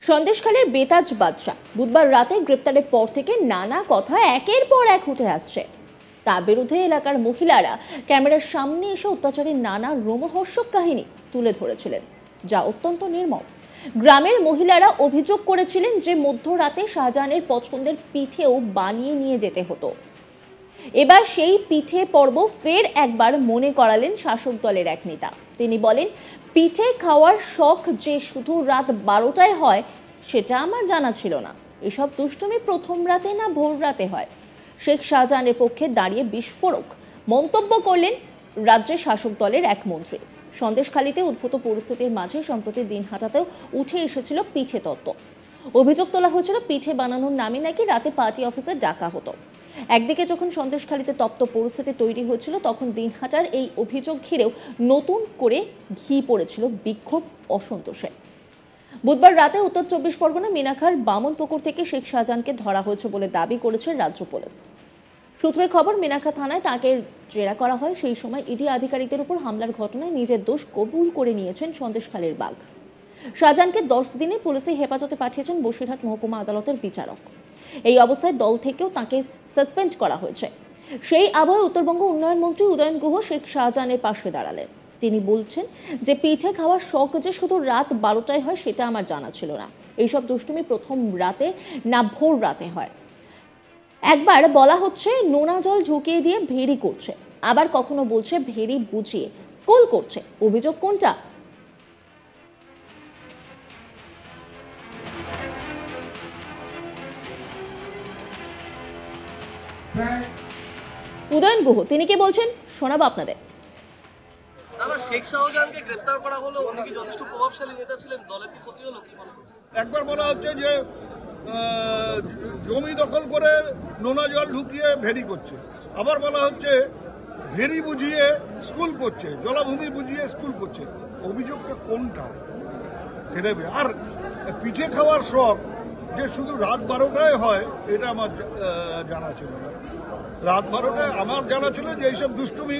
সন্দেশখালীর বেতাজ বাদশা বুধবার রাতে গ্রেপ্তারের পর থেকে নানা কথা একের পর এক উঠে আসছে। তার বিরুদ্ধে এলাকার মহিলারা ক্যামেরার সামনে এসে অত্যাচারের নানা রোমহর্ষক কাহিনী তুলে ধরেছিলেন, যা অত্যন্ত নির্মম। গ্রামের মহিলারা অভিযোগ করেছিলেন যে মধ্যরাতে শাহজাহানের পছন্দের পিঠেও বানিয়ে নিয়ে যেতে হতো। এবার সেই পিঠে পর্ব ফের একবার মনে করালেন শাসক দলের এক নেতা। তিনি বলেন, পিঠে খাওয়ার শখ যে শুধু রাত 12টায় হয় সেটা আমার জানা ছিল না। এসব দুষ্টুমি প্রথম রাতে না ভোর রাতে হয়। শেখ শাহজাহানের পক্ষে দাঁড়িয়ে বিস্ফোরক মন্তব্য করলেন রাজ্যের শাসক দলের এক মন্ত্রী। সন্দেশখালীতে উদ্ভূত পরিস্থিতির মাঝে সম্প্রতি দিনহাটাতেও উঠে এসেছিল পিঠে তত্ত্ব। অভিযোগ তোলা হয়েছিল পিঠে বানানোর নামে নাকি রাতে পার্টি অফিসে ডাকা হতো। একদিকে যখন সন্দেশখালীতে তপ্ত পরিস্থিতি তৈরি হয়েছিল, তখন দিনহাটার এই অভিযোগ ঘিরেও নতুন করে ঘি পড়েছিল বিক্ষোভ অসন্তোষে। বুধবার রাতে উত্তর 24 পরগনা মিনাখার বামনপুকুর থেকে শেখ শাহজাহানকে ধরা হয়েছে বলে দাবি করেছে রাজ্য পুলিশ। সূত্রের খবর, মিনাখা থানায় তাকে জেরা করা হয়। সেই সময় ইডি আধিকারিকদের উপর হামলার ঘটনায় নিজের দোষ কবুল করে নিয়েছেন সন্দেশখালীর বাঘ। শাহজাহানকে 10 দিনে পুলিশে হেফাজতে পাঠিয়েছেন বসিরহাট মহকুমা আদালতের বিচারক। এই অবস্থায় দল থেকেও তাকে সাসপেন্ড করা হয়েছে। সেই আবহে উত্তরবঙ্গ উন্নয়ন মন্ত্রী উদয়ন গুহ শেখ শাহজাহানের পাশে দাঁড়ালেন। তিনি বলছেন যে পিঠে খাওয়ার শখ যে শুধু রাত 12টায় হয় সেটা আমার জানা ছিল না। এইসব দুষ্টুমি প্রথম রাতে না ভোর রাতে হয়। একবার বলা হচ্ছে নোনা জল ঢুকিয়ে দিয়ে ভেরি করছে, আবার কখনো বলছে ভেরি বুঝিয়ে স্কুল করছে। অভিযোগ কোনটা? উদয়ন গুহ তিনি কি বলছেন শোনাবো আপনাদের। দাদা, শেখ শাহজাহানকে গ্রেফতার করা হলো, উনি কি যথেষ্ট প্রভাবশালী নেতা ছিলেন? দলের কি ক্ষতি হলো, কি মনে করছেন? একবার বলা হচ্ছে যে জমি দখল করে নোনা জল ঢুকিয়ে ভেরি করছে, আবার বলা হচ্ছে ভেরি বুঝিয়ে স্কুল করছে, জলাভূমি বুঝিয়ে স্কুল করছে। অভিযোগটা কোনটা সেটা। আর পিঠে খাওয়ার শখ যে শুধু রাত 12টায় হয় এটা আমার জানা ছিল না। রাত 12টায় আমার জানা ছিল যে এইসব দুষ্টুমি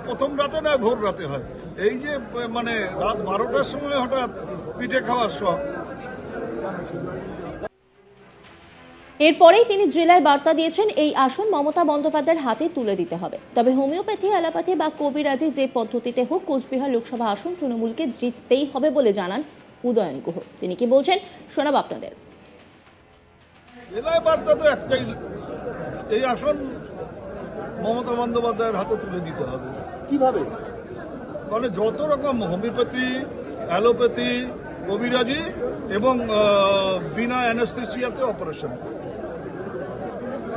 প্রথম রাতে না ভোর রাতে হয়। এই যে মানে রাত 12টার সময় হঠাৎ পিঠে খাওয়ার শখ। এরপরেই তিনি জেলায় বার্তা দিয়েছেন, এই আসন মমতা বন্দ্যোপাধ্যায়ের হাতে তুলে দিতে হবে। তবে হোমিওপ্যাথি, অ্যালোপ্যাথি বা কবিরাজি যে পদ্ধতিতে হোক কোচবিহার লোকসভা আসন তৃণমূলকে জিততেই হবে বলে জানান উদয়ন গুহ। তিনি কি বলছেন শোনাব আপনাদের। জেলায় বার্তা তো একটাই, এই আসন মমতা বন্দ্যোপাধ্যায়ের হাতে তুলে দিতে হবে। কিভাবে? মানে যত রকম হোমিওপ্যাথি, অ্যালোপ্যাথি, কবিরাজি এবং বিনা অ্যানেস্থেসিয়াতে অপারেশন।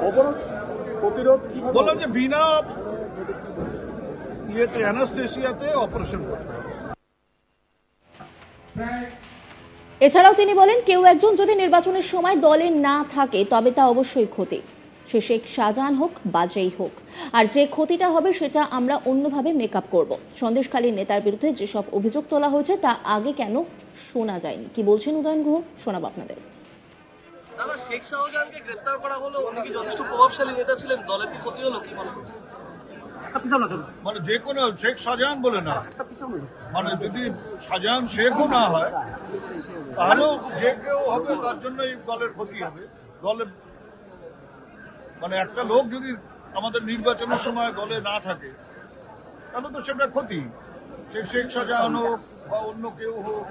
অবরোধ প্রতিরোধ বললাম যে বিনা ইয়েতে অ্যানেস্থেসিয়াতে অপারেশন করতে হবে। এছাড়াও তিনি বলেন, কেউ একজন যদি নির্বাচনের সময় দলে না থাকে তবে তা অবশ্যই ক্ষতি। সে শেখ শাহজাহান হোক বা যেই হোক, আর যে ক্ষতিটা হবে সেটা আমরা অন্যভাবে মেকআপ করব। সন্দেশখালীর নেতার বিরুদ্ধে যেসব অভিযোগ তোলা হয়েছে তা আগে কেন শোনা যায়নি, কি বলছেন উদয়ন গুহ শোনাব আপনাদের। দাদা, শেখ শাহজাহানকে গ্রেফতার করা হলো, উনি কি যথেষ্ট প্রভাবশালী নেতা ছিলেন? দলের কি ক্ষতি হলো, কি মনে করছেন? মানে যে কোনো শেখ শাহজাহান বলে না, মানে যদি শাহজাহান শেখও না হয় তাহলেও যে কেউ হবে তার জন্য এই দলের ক্ষতি হবে। দলে মানে একটা লোক যদি আমাদের নির্বাচনের সময় দলে না থাকে তাহলে তো সেটা ক্ষতি। সে শেখ শাহজাহান হোক বা অন্য কেউ হোক,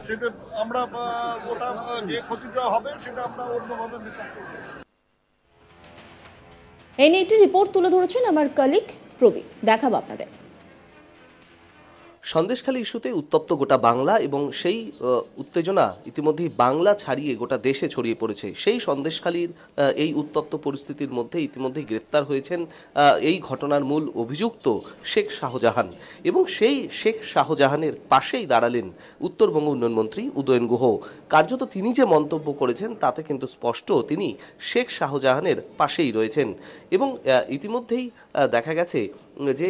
সেটা আমরা ওটা যে ক্ষতিটা হবে সেটা আমরা অন্যভাবে বিচার করব। এই নিয়ে একটি রিপোর্ট তুলে ধরেছেন আমার কলিগ প্রবীণ, দেখাবো আপনাদের। সন্দেশখালী ইস্যুতে উত্তপ্ত গোটা বাংলা এবং সেই উত্তেজনা ইতিমধ্যেই বাংলা ছাড়িয়ে গোটা দেশে ছড়িয়ে পড়েছে। সেই সন্দেশখালীর এই উত্তপ্ত পরিস্থিতির মধ্যে ইতিমধ্যেই গ্রেপ্তার হয়েছেন এই ঘটনার মূল অভিযুক্ত শেখ শাহজাহান, এবং সেই শেখ শাহজাহানের পাশেই দাঁড়ালেন উত্তরবঙ্গ উন্নয়ন মন্ত্রী উদয়ন গুহ। কার্যত তিনি যে মন্তব্য করেছেন তাতে কিন্তু স্পষ্ট তিনি শেখ শাহজাহানের পাশেই রয়েছেন। এবং ইতিমধ্যেই দেখা গেছে যে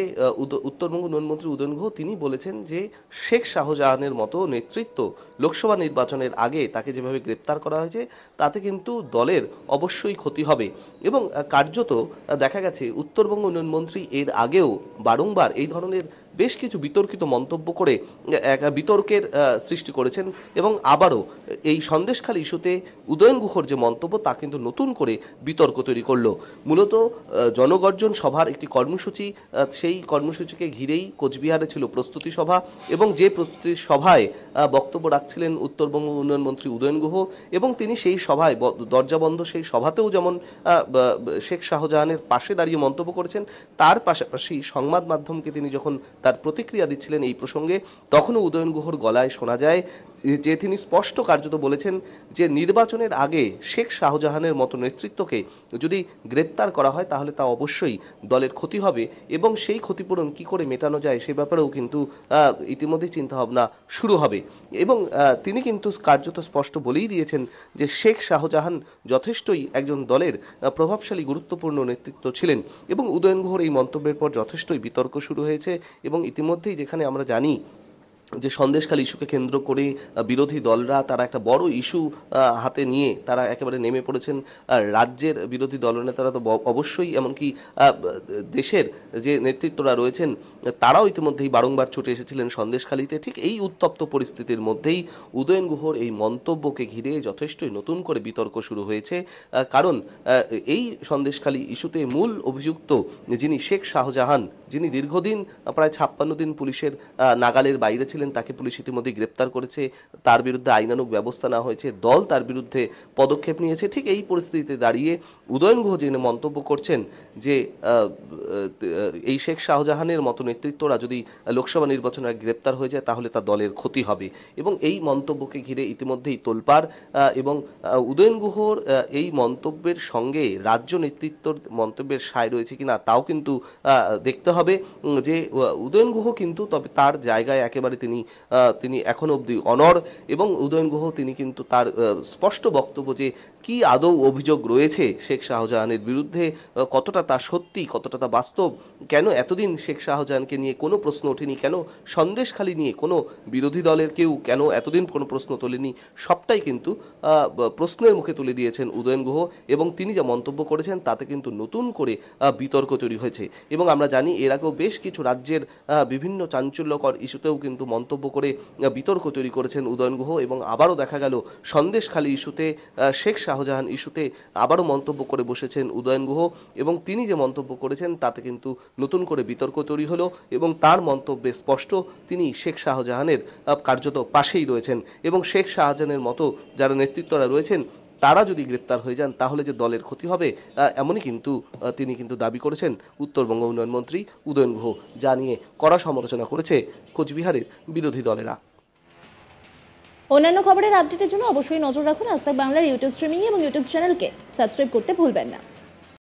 উত্তরবঙ্গ উন্নয়ন মন্ত্রী উদয়ন গুহ তিনি বলেছেন যে শেখ শাহজাহানের মতো নেতৃত্ব লোকসভা নির্বাচনের আগে তাকে যেভাবে গ্রেপ্তার করা হয়েছে তাতে কিন্তু দলের অবশ্যই ক্ষতি হবে। এবং কার্যত দেখা গেছে উত্তরবঙ্গ উন্নয়ন মন্ত্রী এর আগেও বারংবার এই ধরনের বেশ কিছু বিতর্কিত মন্তব্য করে এক বিতর্কের সৃষ্টি করেছেন এবং আবারও এই সন্দেশখালী ইস্যুতে উদয়ন গুহর যে মন্তব্য তা কিন্তু নতুন করে বিতর্ক তৈরি করলো। মূলত জনগর্জন সভার একটি কর্মসূচি, সেই কর্মসূচিকে ঘিরেই কোচবিহারে ছিল প্রস্তুতি সভা এবং যে প্রস্তুতি সভায় বক্তব্য রাখছিলেন উত্তরবঙ্গ উন্নয়ন মন্ত্রী উদয়ন গুহ এবং তিনি সেই সভায় দরজা বন্ধ সেই সভাতেও যেমন শেখ শাহজাহানের পাশে দাঁড়িয়ে মন্তব্য করেছেন, তার পাশাপাশি সংবাদ মাধ্যমকে তিনি যখন তার প্রতিক্রিয়া দিচ্ছিলেন এই প্রসঙ্গে তখনও উদয়ন গুহর গলায় শোনা যায় যে তিনি স্পষ্ট কার্যত বলেছেন যে নির্বাচনের আগে শেখ শাহজাহানের মতো নেতৃত্বকে যদি গ্রেপ্তার করা হয় তাহলে তা অবশ্যই দলের ক্ষতি হবে এবং সেই ক্ষতিপূরণ কি করে মেটানো যায় সে ব্যাপারেও কিন্তু ইতিমধ্যে চিন্তাভাবনা শুরু হবে এবং তিনি কিন্তু কার্যত স্পষ্ট বলেই দিয়েছেন যে শেখ শাহজাহান যথেষ্টই একজন দলের প্রভাবশালী গুরুত্বপূর্ণ নেতৃত্ব ছিলেন এবং উদয়ন গুহর এই মন্তব্যের পর যথেষ্টই বিতর্ক শুরু হয়েছে এবং ইতিমধ্যেই যেখানে আমরা জানি যে সন্দেশখালী ইস্যুকে কেন্দ্র করে বিরোধী দলরা তারা একটা বড় ইস্যু হাতে নিয়ে তারা একেবারে নেমে পড়েছেন। রাজ্যের বিরোধী দলনেতারা তো অবশ্যই, এমনকি দেশের যে নেতৃত্বরা রয়েছেন তারাও ইতিমধ্যেই বারংবার ছুটে এসেছিলেন সন্দেশখালীতে। ঠিক এই উত্তপ্ত পরিস্থিতির মধ্যেই উদয়ন গুহর এই মন্তব্যকে ঘিরে যথেষ্টই নতুন করে বিতর্ক শুরু হয়েছে, কারণ এই সন্দেশখালী ইস্যুতে মূল অভিযুক্ত যিনি শেখ শাহজাহান, যিনি দীর্ঘদিন প্রায় 56 দিন পুলিশের নাগালের বাইরে ছিলেন, তাকে পুলিশ ইতিমধ্যে গ্রেপ্তার করেছে, তার বিরুদ্ধে আইনানুগ ব্যবস্থা নেওয়া হয়েছে, দল তার বিরুদ্ধে পদক্ষেপ নিয়েছে। ঠিক এই পরিস্থিতিতে দাঁড়িয়ে উদয়ন গুহ যিনি মন্তব্য করছেন যে এই শেখ শাহজাহানের মতো নেতৃত্বরা যদি লোকসভা নির্বাচনে গ্রেপ্তার হয়ে যায় তাহলে তা দলের ক্ষতি হবে এবং এই মন্তব্যকে ঘিরে ইতিমধ্যেই তোলপাড় এবং উদয়ন গুহর এই মন্তব্যের সঙ্গে রাজ্য নেতৃত্বর মন্তব্যের সায় রয়েছে কিনা তাও কিন্তু দেখতে হবে। যে উদয়ন গুহ কিন্তু তবে তার জায়গায় একেবারে তিনি এখনো অবধি অনড় এবং উদয়ন গুহ তিনি কিন্তু তার স্পষ্ট বক্তব্য যে কি আদৌ অভিযোগ রয়েছে শেখ শাহজাহানের বিরুদ্ধে, কতটা তা সত্যি, কতটা তা বাস্তব, কেন এতদিন শেখ শাহজাহানকে নিয়ে কোনো প্রশ্ন ওঠেনি, কেন সন্দেশখালী নিয়ে কোনো বিরোধী দলের কেউ কেন এতদিন কোনো প্রশ্ন তোলেনি, সবটাই কিন্তু প্রশ্নের মুখে তুলে দিয়েছেন উদয়ন গুহ এবং তিনি যা মন্তব্য করেছেন তাতে কিন্তু নতুন করে বিতর্ক তৈরি হয়েছে এবং আমরা জানি এর আগেও বেশ কিছু রাজ্যের বিভিন্ন চাঞ্চল্যকর ইস্যুতেও কিন্তু মন্তব্য করে বিতর্ক তৈরি করেছেন উদয়ন গুহ এবং আবারও দেখা গেল সন্দেশখালী ইস্যুতে, শেখ শাহজাহান ইস্যুতে আবারও মন্তব্য করে বসেছেন উদয়ন গুহ এবং তিনি যে মন্তব্য করেছেন তাতে কিন্তু নতুন করে বিতর্ক তৈরি হলো এবং তার মন্তব্যে স্পষ্ট তিনি শেখ শাহজাহানের কার্যত পাশেই রয়েছেন এবং শেখ শাহজাহানের মতো যারা নেতৃত্বরা রয়েছেন তারা যদি গ্রেপ্তার হয়ে যান তাহলে যে দলের ক্ষতি হবে এমনই কিন্তু তিনি কিন্তু দাবি করেছেন উত্তরবঙ্গ উন্নয়ন মন্ত্রী উদয়ন গুহ, যা নিয়ে কড়া সমালোচনা করেছে কোচবিহারের বিরোধী দলেরা। অন্যান্য খবরের আপডেটের জন্য অবশ্যই নজর রাখুন আজ তাক বাংলার ইউটিউব স্ট্রিমিং এবং ইউটিউব চ্যানেলকে সাবস্ক্রাইব করতে ভুলবেন না।